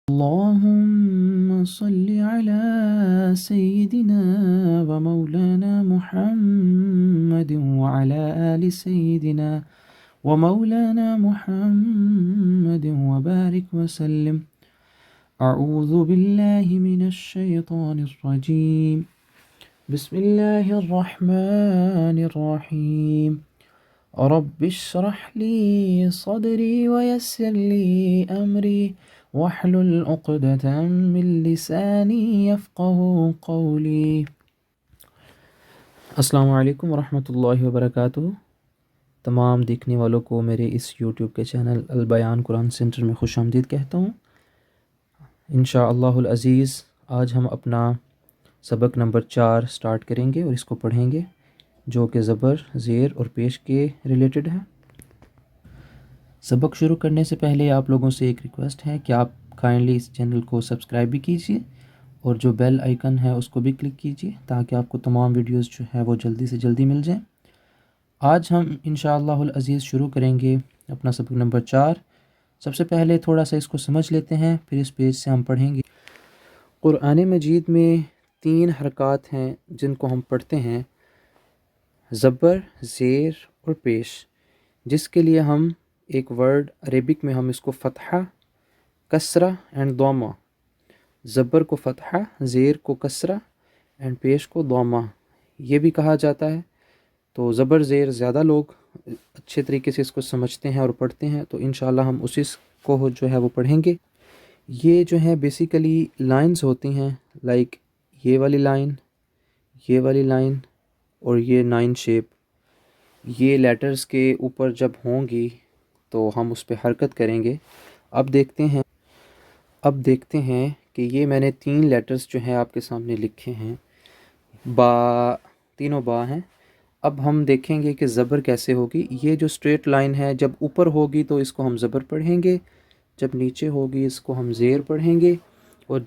اللهم صل على سيدنا ومولانا محمد وعلى آل سيدنا ومولانا محمد وبارك وسلم. أعوذ بالله من الشيطان الرجيم. بسم الله الرحمن الرحيم. رب اشرح لي صدري ويسر لي أمري واحلل عقدة من لساني يفقهوا قولي. السلام علیکم ورحمۃ اللہ وبرکاتہ. تمام دیکھنے والوں کو میرے اس یوٹیوب کے چینل البیان قرآن سینٹر میں خوش آمدید کہتا ہوں. انشاءاللہ العزیز آج ہم اپنا سبق نمبر 4 سٹارٹ کریں گے اور اس کو پڑھیں گے، جو کہ زبر، زیر اور پیش کے ریلیٹڈ ہے. سبق شروع کرنے سے پہلے آپ لوگوں سے ایک ریکویسٹ ہے کہ آپ کائنڈلی اس چینل کو سبسکرائب بھی کیجیے اور جو بیل آئیکن ہے اس کو بھی کلک کیجیے تاکہ آپ کو تمام ویڈیوز جو ہے وہ جلدی سے جلدی مل جائیں. آج ہم انشاءاللہ العزیز شروع کریں گے اپنا سبق نمبر 4. سب سے پہلے تھوڑا سا اس کو سمجھ لیتے ہیں، پھر اس پیج سے ہم پڑھیں گے. قرآن مجید میں 3 حرکات ہیں جن کو ہم پڑھتے ہیں: زبر، زیر اور پیش، جس کے لیے ہم ایک ورڈ عربک میں ہم اس کو فتحہ، کسرہ اینڈ ضمہ، زبر کو فتحہ، زیر کو کسرہ اینڈ پیش کو ضمہ یہ بھی کہا جاتا ہے. تو زبر زیر زیادہ لوگ اچھے طریقے سے اس کو سمجھتے ہیں اور پڑھتے ہیں، تو انشاءاللہ ہم اسی کو جو ہے وہ پڑھیں گے. یہ جو ہے بیسیکلی لائنز ہوتی ہیں، لائک یہ والی لائن، یہ والی لائن اور یہ 9 شیپ. یہ لیٹرز کے اوپر جب ہوں گی تو ہم اس پہ حرکت کریں گے. اب دیکھتے ہیں کہ یہ میں نے 3 لیٹرز جو ہیں آپ کے سامنے لکھے ہیں. با، تینوں با ہیں. اب ہم دیکھیں گے کہ زبر کیسے ہوگی. یہ جو اسٹریٹ لائن ہے جب اوپر ہوگی تو اس کو ہم زبر پڑھیں گے، جب نیچے ہوگی اس کو ہم زیر پڑھیں گے، اور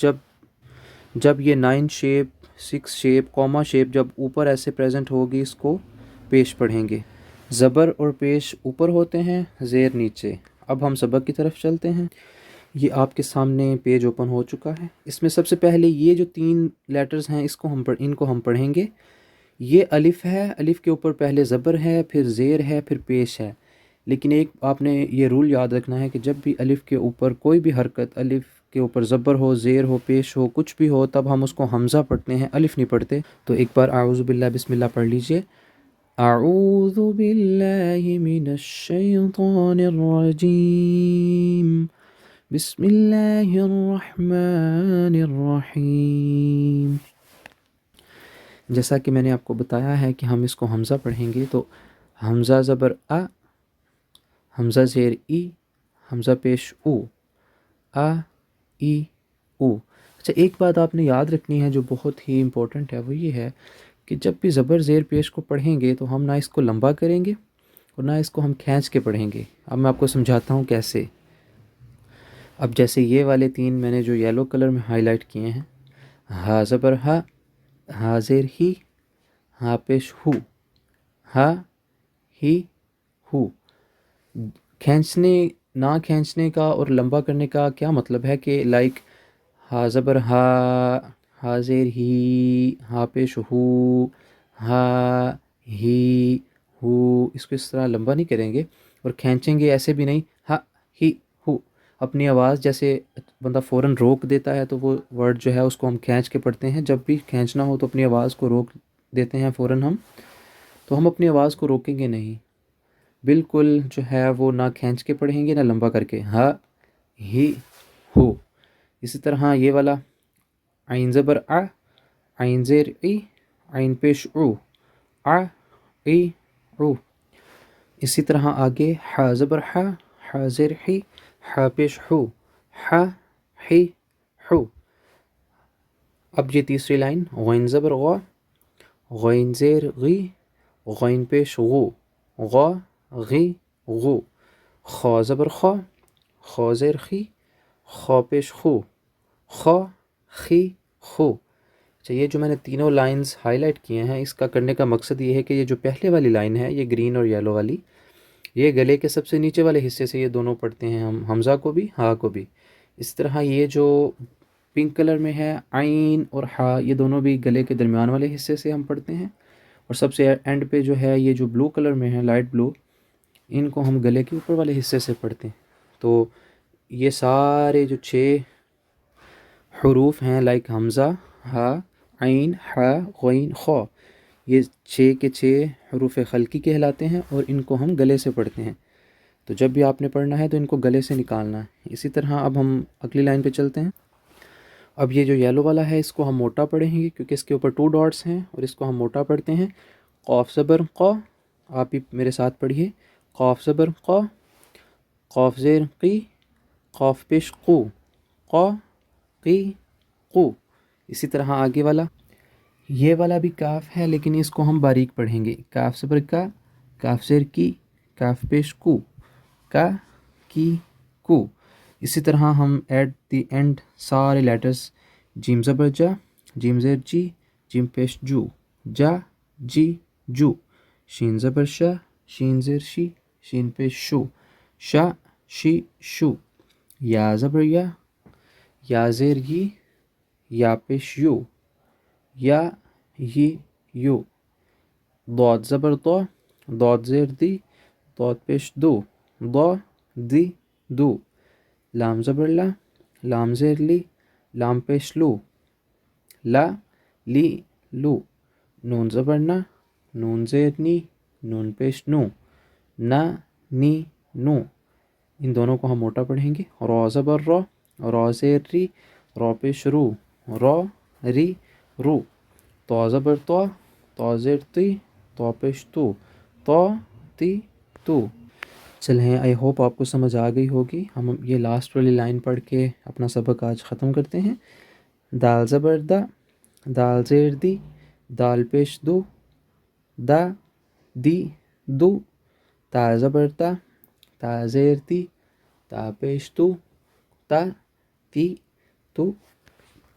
جب یہ 9 شیپ، 6 شیپ، کوما شیپ جب اوپر ایسے پریزنٹ ہوگی اس کو پیش پڑھیں گے. زبر اور پیش اوپر ہوتے ہیں، زیر نیچے. اب ہم سبق کی طرف چلتے ہیں. یہ آپ کے سامنے پیج اوپن ہو چکا ہے. اس میں سب سے پہلے یہ جو 3 لیٹرز ہیں ان کو ہم پڑھیں گے. یہ الف ہے، الف کے اوپر پہلے زبر ہے، پھر زیر ہے، پھر پیش ہے. لیکن ایک آپ نے یہ رول یاد رکھنا ہے کہ جب بھی الف کے اوپر کوئی بھی حرکت، الف کے اوپر زبر ہو، زیر ہو، پیش ہو، کچھ بھی ہو، تب ہم اس کو حمزہ پڑھتے ہیں، الف نہیں پڑھتے. تو ایک بار اعوذ باللہ بسم اللہ پڑھ لیجئے. اعوذ باللہ من الشیطان الرجیم، بسم اللہ الرحمن الرحیم. جیسا کہ میں نے آپ کو بتایا ہے کہ ہم اس کو حمزہ پڑھیں گے، تو حمزہ زبر آ، حمزہ زیر ای، حمزہ پیش او، آ ای او. اچھا، ایک بات آپ نے یاد رکھنی ہے جو بہت ہی امپورٹنٹ ہے، وہ یہ ہے کہ جب بھی زبر زیر پیش کو پڑھیں گے تو ہم نہ اس کو لمبا کریں گے اور نہ اس کو ہم کھینچ کے پڑھیں گے. اب میں آپ کو سمجھاتا ہوں کیسے. اب جیسے یہ والے 3 میں نے جو یلو کلر میں ہائی لائٹ کیے ہیں، ہا زبر ہا، ہا زیر ہی، ہا پیش ہو، ہا ہی ہو. نہ کھینچنے کا اور لمبا کرنے کا کیا مطلب ہے کہ لائک ہا زبر ہا، ہا زیر ہی، ہا پیش ہو، ہا ہی ہو. اس کو اس طرح لمبا نہیں کریں گے اور کھینچیں گے ایسے بھی نہیں. ہا ہی ہو، اپنی آواز جیسے بندہ فوراً روک دیتا ہے تو وہ ورڈ جو ہے اس کو ہم کھینچ کے پڑھتے ہیں. جب بھی کھینچنا ہو تو اپنی آواز کو روک دیتے ہیں فوراً ہم. تو ہم اپنی آواز کو روکیں گے نہیں، بالکل جو ہے وہ نہ کھینچ کے پڑھیں گے نہ لمبا کر کے. ہا ہی ہو. اسی طرح یہ والا عین زبر آ، عین زیر ای، عین پیش او، آ ای او. اسی طرح آگے حا زبر حا، حا زیر حی، حا پیش ہو، حا حی ہو. اب یہ تیسری لائن غین زبر غا، غین زیر غی، غین پیش غو، غا غی غو. خا زبر خا، خا زیر خی، خا پیش خو، خا خی خو. اچھا، یہ جو میں نے تینوں لائنز ہائی لائٹ کیے ہیں، اس کا کرنے کا مقصد یہ ہے کہ یہ جو پہلے والی لائن ہے، یہ گرین اور یلو والی، یہ گلے کے سب سے نیچے والے حصے سے یہ دونوں پڑھتے ہیں ہم، حمزہ کو بھی، ہا کو بھی. اس طرح یہ جو پنک کلر میں ہے عین اور ہا، یہ دونوں بھی گلے کے درمیان والے حصے سے ہم پڑھتے ہیں، اور سب سے اینڈ پہ جو ہے یہ جو بلو کلر میں ہے لائٹ بلو، ان کو ہم گلے کے اوپر والے حصے سے پڑھتے ہیں۔ تو یہ سارے جو 6 حروف ہیں لائک حمزہ، ہا، عین، ہا، غین، خا، یہ 6 کے 6 حروف خلقی کہلاتے ہیں اور ان کو ہم گلے سے پڑھتے ہیں۔ تو جب بھی آپ نے پڑھنا ہے تو ان کو گلے سے نکالنا ہے۔ اسی طرح اب ہم اگلی لائن پہ چلتے ہیں۔ اب یہ جو یلو والا ہے اس کو ہم موٹا پڑھیں گے کیونکہ اس کے اوپر 2 ڈاٹس ہیں اور اس کو ہم موٹا پڑھتے ہیں۔ قاف زبر قا، آپ بھی میرے ساتھ پڑھیے، قاف زبر قا، قاف زیر قی، قاف پیش قو، قا، قی، قو۔ اسی طرح آگے والا، یہ والا بھی کاف ہے لیکن اس کو ہم باریک پڑھیں گے، کاف زبر کا، کاف زیر کی، کاف پیش کو، کا، کی، کو۔ اسی طرح ہم ایٹ دی اینڈ سارے لیٹرز، جیم زبر جا، جیم زیر جی، جیم پیش جو، جا، جی، جو، شین زبر شا، شین زیر شی، شین پیش شو، شا، شی، شو، یا زبر یا زیر یی، یا پیش یو، یا، یی، یو، ضاد زبر ضا، ضاد زیر دی، ضاد پیش دو، ضا، دی، دو، لام زبر لا، لام زیر لی، لام پیش لو، لا، لی، لو، نون زبر نا، نون زیر نی، نون پیش نو، نا، نی، نو۔ ان دونوں کو ہم موٹا پڑھیں گے۔ را زبر را، را زیر ری، را پیش رو، را، ری، رو، طا زبر طا، طا زیر تی، طا پیش تو، طا، تی، تو۔ چلیں آئی ہوپ آپ کو سمجھ آ گئی ہوگی۔ ہم یہ لاسٹ والی لائن پڑھ کے اپنا سبق آج ختم کرتے ہیں۔ دال زبر دا، دال زیر دی، دال پیش دو، دا، دی، دو، تا زبر تا، تا زیر تی، تا پیش تو، تا، تی، تو۔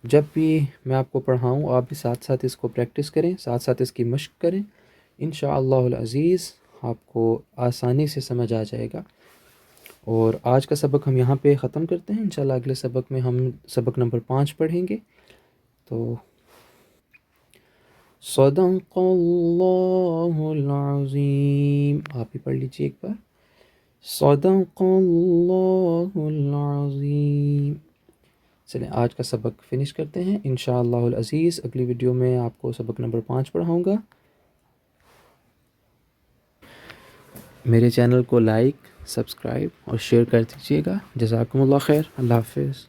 جب بھی میں آپ کو پڑھاؤں آپ بھی ساتھ ساتھ اس کو پریکٹس کریں، ساتھ ساتھ اس کی مشق کریں، انشاءاللہ العزیز آپ کو آسانی سے سمجھ آ جائے گا۔ اور آج کا سبق ہم یہاں پہ ختم کرتے ہیں، انشاءاللہ اگلے سبق میں ہم سبق نمبر 5 پڑھیں گے۔ تو صدق اللہ العظیم، آپ بھی پڑھ لیجیے ایک بار، صدق اللہ العظیم۔ چلیں آج کا سبق فنش کرتے ہیں، انشاءاللہ العزیز اگلی ویڈیو میں آپ کو سبق نمبر 5 پڑھاؤں گا۔ میرے چینل کو لائک، سبسکرائب اور شیئر کر دیجیے گا۔ جزاکم اللہ خیر، اللہ حافظ۔